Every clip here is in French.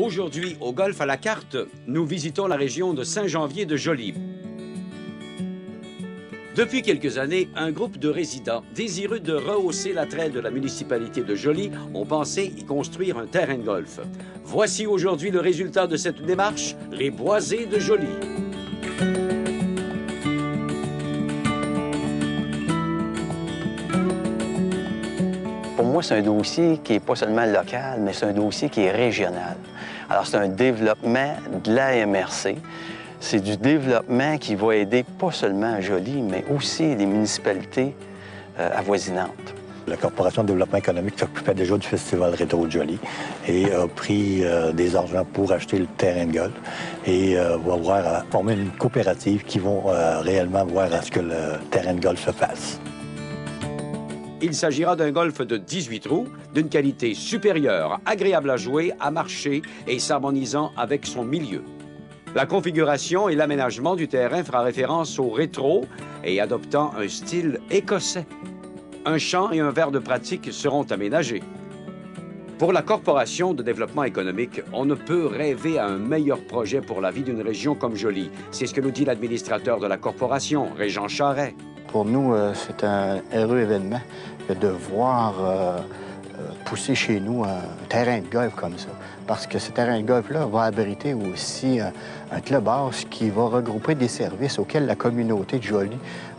Aujourd'hui, au Golf à la carte, nous visitons la région de Saint-Janvier-de-Joly. Depuis quelques années, un groupe de résidents désireux de rehausser l'attrait de la municipalité de Joly ont pensé y construire un terrain de golf. Voici aujourd'hui le résultat de cette démarche, les Boisés de Joly. Pour moi, c'est un dossier qui n'est pas seulement local, mais c'est un dossier qui est régional. Alors, c'est un développement de la MRC. C'est du développement qui va aider pas seulement Joly, mais aussi les municipalités avoisinantes. La Corporation de développement économique s'occupait déjà du Festival Rétro de Joly et a pris des argents pour acheter le terrain de golf et va former une coopérative qui va réellement voir à ce que le terrain de golf se fasse. Il s'agira d'un golf de 18 trous, d'une qualité supérieure, agréable à jouer, à marcher et s'harmonisant avec son milieu. La configuration et l'aménagement du terrain fera référence au rétro et adoptant un style écossais. Un champ et un verre de pratique seront aménagés. Pour la Corporation de développement économique, on ne peut rêver à un meilleur projet pour la vie d'une région comme Joly. C'est ce que nous dit l'administrateur de la Corporation, Régent Charret. Pour nous, c'est un heureux événement de voir pousser chez nous un terrain de golf comme ça. Parce que ce terrain de golf-là va abriter aussi un clubhouse qui va regrouper des services auxquels la communauté de Joly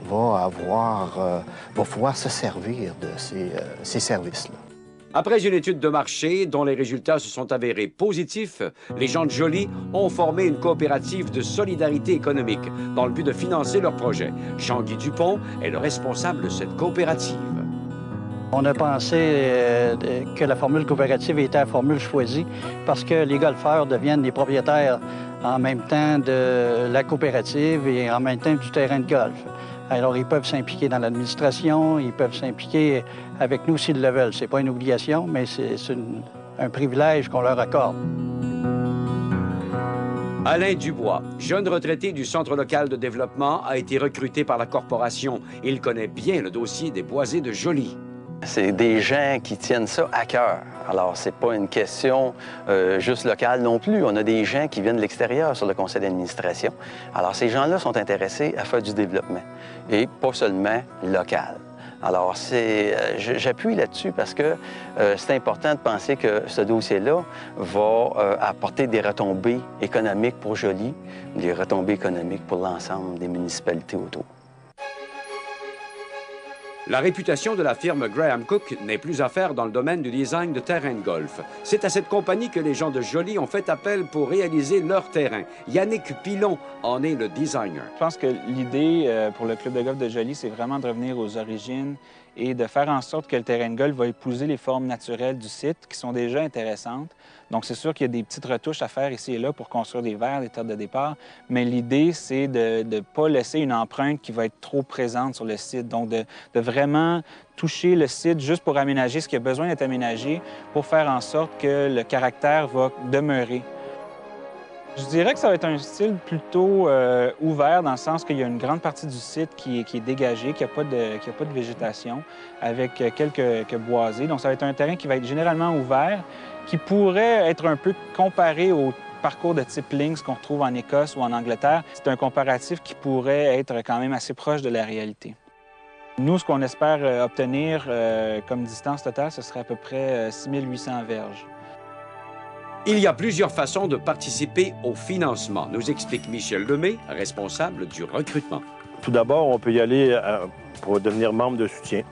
va pouvoir se servir de ces services-là. Après une étude de marché dont les résultats se sont avérés positifs, les gens de Joly ont formé une coopérative de solidarité économique dans le but de financer leur projet. Jean-Guy Dupont est le responsable de cette coopérative. On a pensé que la formule coopérative était la formule choisie parce que les golfeurs deviennent les propriétaires en même temps de la coopérative et en même temps du terrain de golf. Alors, ils peuvent s'impliquer dans l'administration, ils peuvent s'impliquer avec nous s'ils le veulent. Ce n'est pas une obligation, mais c'est un privilège qu'on leur accorde. Alain Dubois, jeune retraité du Centre local de développement, a été recruté par la Corporation. Il connaît bien le dossier des Boisés de Joly. C'est des gens qui tiennent ça à cœur. Alors, c'est pas une question juste locale non plus. On a des gens qui viennent de l'extérieur sur le conseil d'administration. Alors, ces gens-là sont intéressés à faire du développement et pas seulement local. Alors, j'appuie là-dessus parce que c'est important de penser que ce dossier-là va apporter des retombées économiques pour Joly, des retombées économiques pour l'ensemble des municipalités autour. La réputation de la firme Graham Cook n'est plus à faire dans le domaine du design de terrain de golf. C'est à cette compagnie que les gens de Joly ont fait appel pour réaliser leur terrain. Yannick Pilon en est le designer. Je pense que l'idée pour le club de golf de Joly, c'est vraiment de revenir aux origines et de faire en sorte que le terrain de golf va épouser les formes naturelles du site qui sont déjà intéressantes. Donc, c'est sûr qu'il y a des petites retouches à faire ici et là pour construire des verres, des terres de départ, mais l'idée, c'est de ne pas laisser une empreinte qui va être trop présente sur le site. Donc, de vraiment toucher le site juste pour aménager ce qui a besoin d'être aménagé pour faire en sorte que le caractère va demeurer. Je dirais que ça va être un style plutôt ouvert, dans le sens qu'il y a une grande partie du site qui est dégagée, qui n'a pas de végétation, avec quelques boisés. Donc, ça va être un terrain qui va être généralement ouvert, qui pourrait être un peu comparé au parcours de type Links qu'on retrouve en Écosse ou en Angleterre. C'est un comparatif qui pourrait être quand même assez proche de la réalité. Nous, ce qu'on espère obtenir comme distance totale, ce serait à peu près 6800 verges. Il y a plusieurs façons de participer au financement, nous explique Michel Lemay, responsable du recrutement. Tout d'abord, on peut y aller pour devenir membre de soutien.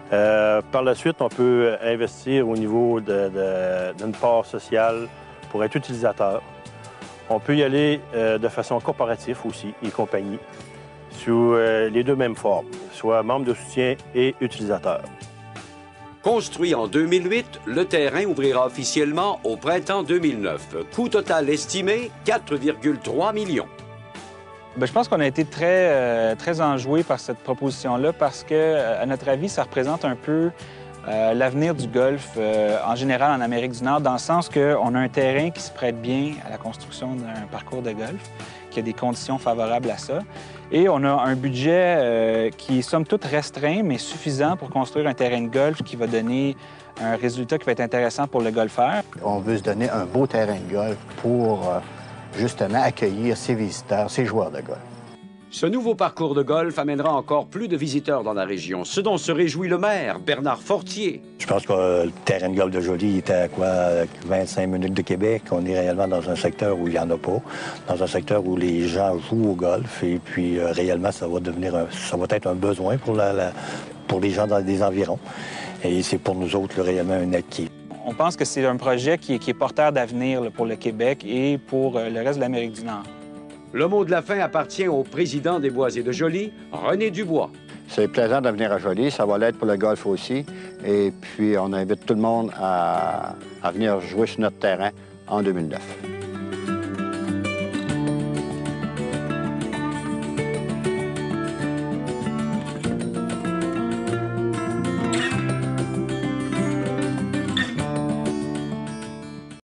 Par la suite, on peut investir au niveau d'une part sociale pour être utilisateur. On peut y aller de façon corporative aussi et compagnie, sous les deux mêmes formes, soit membre de soutien et utilisateur. Construit en 2008, le terrain ouvrira officiellement au printemps 2009. Coût total estimé, 4,3 millions. Bien, je pense qu'on a été très enjoué par cette proposition-là parce que, à notre avis, ça représente un peu l'avenir du golf en général en Amérique du Nord, dans le sens qu'on a un terrain qui se prête bien à la construction d'un parcours de golf, qui a des conditions favorables à ça. Et on a un budget qui est somme toute restreint, mais suffisant pour construire un terrain de golf qui va donner un résultat qui va être intéressant pour le golfeur. On veut se donner un beau terrain de golf pour justement accueillir ces visiteurs, ces joueurs de golf. Ce nouveau parcours de golf amènera encore plus de visiteurs dans la région, ce dont se réjouit le maire, Bernard Fortier. Je pense que le terrain de golf de Joly était à quoi, 25 minutes de Québec. On est réellement dans un secteur où il n'y en a pas, dans un secteur où les gens jouent au golf. Et puis, réellement, ça va être un besoin pour les gens dans les environs. Et c'est pour nous autres, réellement, un acquis. On pense que c'est un projet qui est porteur d'avenir pour le Québec et pour le reste de l'Amérique du Nord. Le mot de la fin appartient au président des Bois et de Joly, René Dubois. C'est plaisant de venir à Joly, ça va l'être pour le golf aussi. Et puis, on invite tout le monde à venir jouer sur notre terrain en 2009.